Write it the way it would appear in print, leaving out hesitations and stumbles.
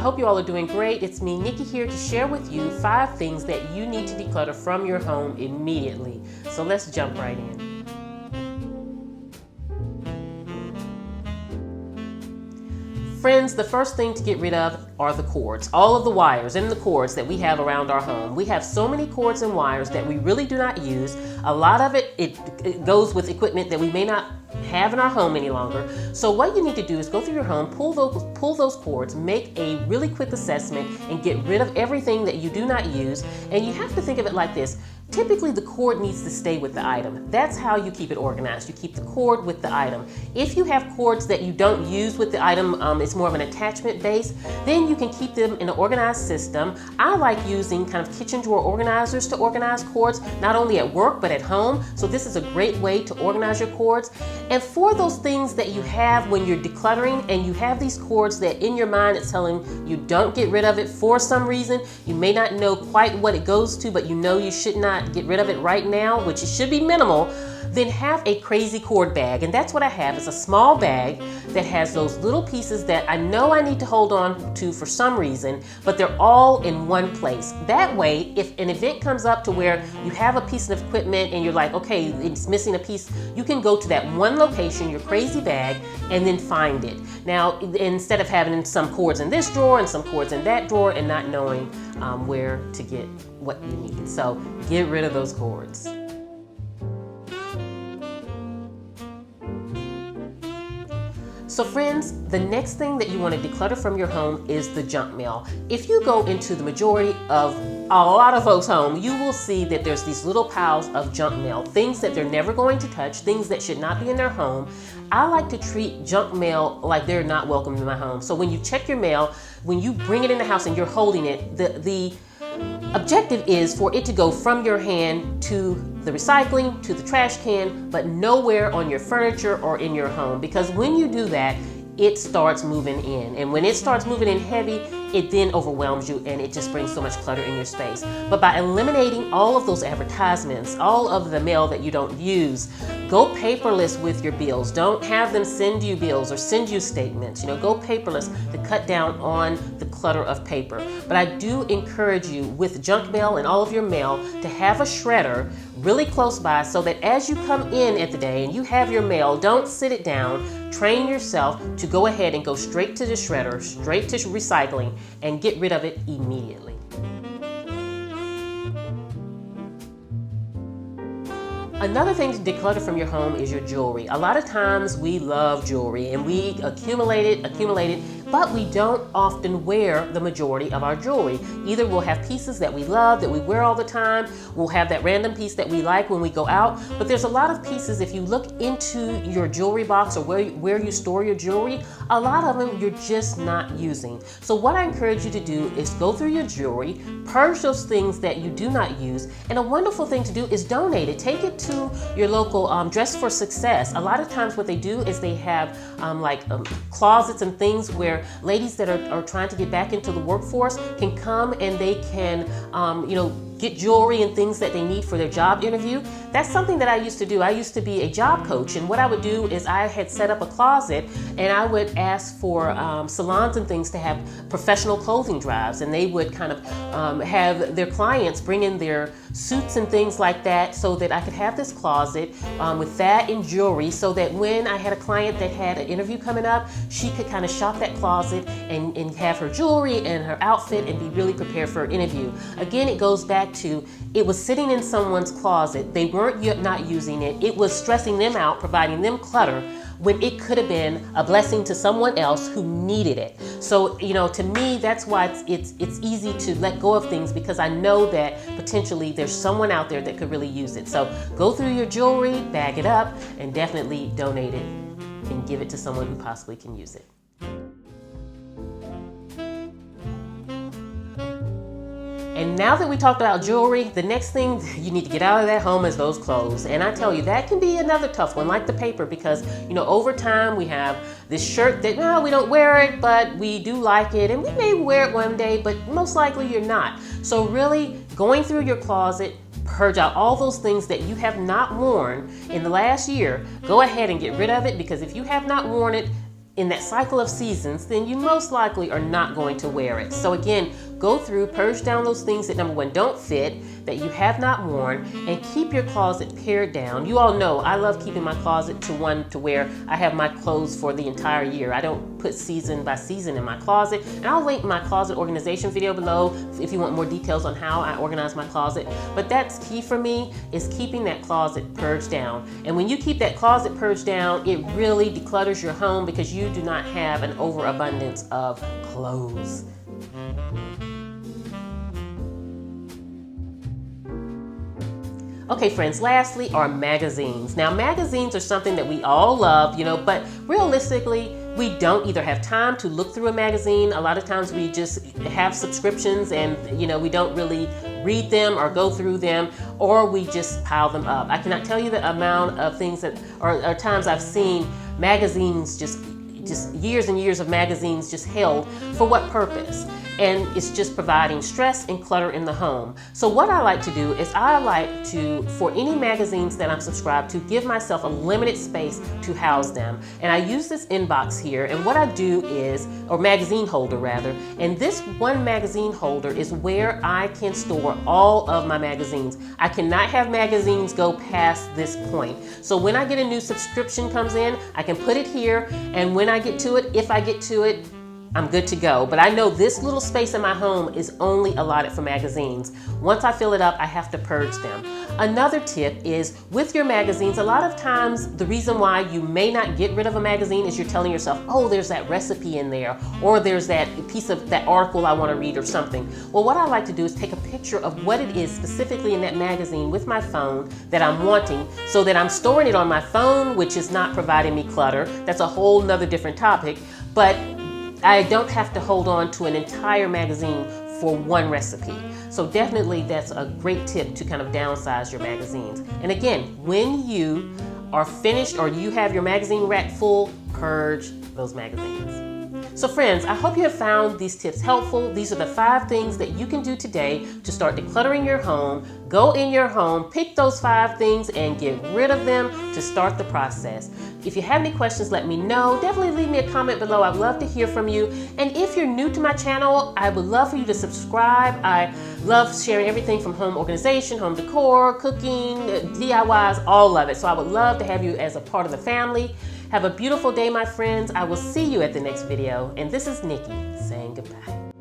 hope you all are doing great. It's me, Nikki, here to share with you 5 things that you need to declutter from your home immediately. So let's jump right in. Friends, the first thing to get rid of are the cords. All of the wires and the cords that we have around our home. We have so many cords and wires that we really do not use. A lot of it goes with equipment that we may not have in our home any longer. So what you need to do is go through your home, pull those cords, make a really quick assessment, and get rid of everything that you do not use. And you have to think of it like this. Typically, the cord needs to stay with the item. That's how you keep it organized. You keep the cord with the item. If you have cords that you don't use with the item, it's more of an attachment base, then you can keep them in an organized system. I like using kind of kitchen drawer organizers to organize cords, not only at work, but at home. So this is a great way to organize your cords. And for those things that you have when you're decluttering and you have these cords that in your mind it's telling you don't get rid of it for some reason, you may not know quite what it goes to, but you know you should not get rid of it right now, which it should be minimal, then have a crazy cord bag. And that's what I have. It's a small bag that has those little pieces that I know I need to hold on to for some reason, but they're all in one place. That way, if an event comes up to where you have a piece of equipment and you're like, okay, it's missing a piece, you can go to that one location, your crazy bag, and then find it. Now, instead of having some cords in this drawer and some cords in that drawer and not knowing where to get what you need. So get rid of those cords. So friends, the next thing that you want to declutter from your home is the junk mail. If you go into the majority of a lot of folks' home, you will see that there's these little piles of junk mail, things that they're never going to touch, things that should not be in their home. I like to treat junk mail like they're not welcome in my home. So when you check your mail, when you bring it in the house and you're holding it, the objective is for it to go from your hand to the recycling, to the trash can, but nowhere on your furniture or in your home. Because when you do that, it starts moving in. And when it starts moving in heavy, it then overwhelms you and it just brings so much clutter in your space. But by eliminating all of those advertisements, all of the mail that you don't use, go paperless with your bills. Don't have them send you bills or send you statements. Go paperless to cut down on the clutter of paper. But I do encourage you with junk mail and all of your mail to have a shredder really close by so that as you come in at the day and you have your mail, don't sit it down. Train yourself to go ahead and go straight to the shredder, straight to recycling, and get rid of it immediately. Another thing to declutter from your home is your jewelry. A lot of times we love jewelry and we accumulate it, but we don't often wear the majority of our jewelry. Either we'll have pieces that we love, that we wear all the time, we'll have that random piece that we like when we go out, but there's a lot of pieces, if you look into your jewelry box or where you store your jewelry, a lot of them you're just not using. So what I encourage you to do is go through your jewelry, purge those things that you do not use, and a wonderful thing to do is donate it. Take it to your local Dress for Success. A lot of times what they do is they have closets and things where ladies that are trying to get back into the workforce can come and they can get jewelry and things that they need for their job interview. That's something that I used to do. I used to be a job coach, and what I would do is I had set up a closet and I would ask for salons and things to have professional clothing drives, and they would kind of have their clients bring in their suits and things like that so that I could have this closet with that and jewelry so that when I had a client that had an interview coming up, she could kind of shop that closet and have her jewelry and her outfit and be really prepared for an interview. Again, it goes back to it was sitting in someone's closet. They weren't yet not using it. It was stressing them out, providing them clutter when it could have been a blessing to someone else who needed it. So, to me, that's why it's easy to let go of things, because I know that potentially there's someone out there that could really use it. So go through your jewelry, bag it up, and definitely donate it and give it to someone who possibly can use it. And now that we talked about jewelry, the next thing you need to get out of that home is those clothes. And I tell you, that can be another tough one, like the paper, because, over time we have this shirt that, we don't wear it, but we do like it, and we may wear it one day, but most likely you're not. So really going through your closet, purge out all those things that you have not worn in the last year. Go ahead and get rid of it, because if you have not worn it, in that cycle of seasons, then you most likely are not going to wear it. So again, go through, purge down those things that number one don't fit, that you have not worn, and keep your closet pared down. You all know I love keeping my closet to one to where I have my clothes for the entire year. I don't put season by season in my closet, and I'll link my closet organization video below if you want more details on how I organize my closet. But that's key for me, is keeping that closet purged down. And when you keep that closet purged down, it really declutters your home because you do not have an overabundance of clothes. Okay, friends, lastly are magazines. Now, magazines are something that we all love, but realistically, we don't either have time to look through a magazine. A lot of times we just have subscriptions and, we don't really read them or go through them, or we just pile them up. I cannot tell you the amount of things that, or times I've seen magazines just years and years of magazines just held. For what purpose? And it's just providing stress and clutter in the home. So what I like to do is I like to, for any magazines that I'm subscribed to, give myself a limited space to house them. And I use this inbox here, and what I do is, or magazine holder rather, and this one magazine holder is where I can store all of my magazines. I cannot have magazines go past this point. So when I get a new subscription comes in, I can put it here, and when I get to it, if I get to it, I'm good to go. But I know this little space in my home is only allotted for magazines. Once I fill it up, I have to purge them. Another tip is with your magazines, a lot of times the reason why you may not get rid of a magazine is you're telling yourself, oh, there's that recipe in there, or there's that piece of that article I want to read or something. Well, what I like to do is take a picture of what it is specifically in that magazine with my phone that I'm wanting, so that I'm storing it on my phone, which is not providing me clutter. That's a whole nother different topic. But I don't have to hold on to an entire magazine for one recipe. So definitely that's a great tip to kind of downsize your magazines. And again, when you are finished or you have your magazine rack full, purge those magazines. So friends, I hope you have found these tips helpful. These are the 5 things that you can do today to start decluttering your home. Go in your home, pick those 5 things and get rid of them to start the process. If you have any questions, let me know. Definitely leave me a comment below. I'd love to hear from you. And if you're new to my channel, I would love for you to subscribe. I love sharing everything from home organization, home decor, cooking, DIYs, all of it. So I would love to have you as a part of the family. Have a beautiful day, my friends. I will see you at the next video. And this is Nikki saying goodbye.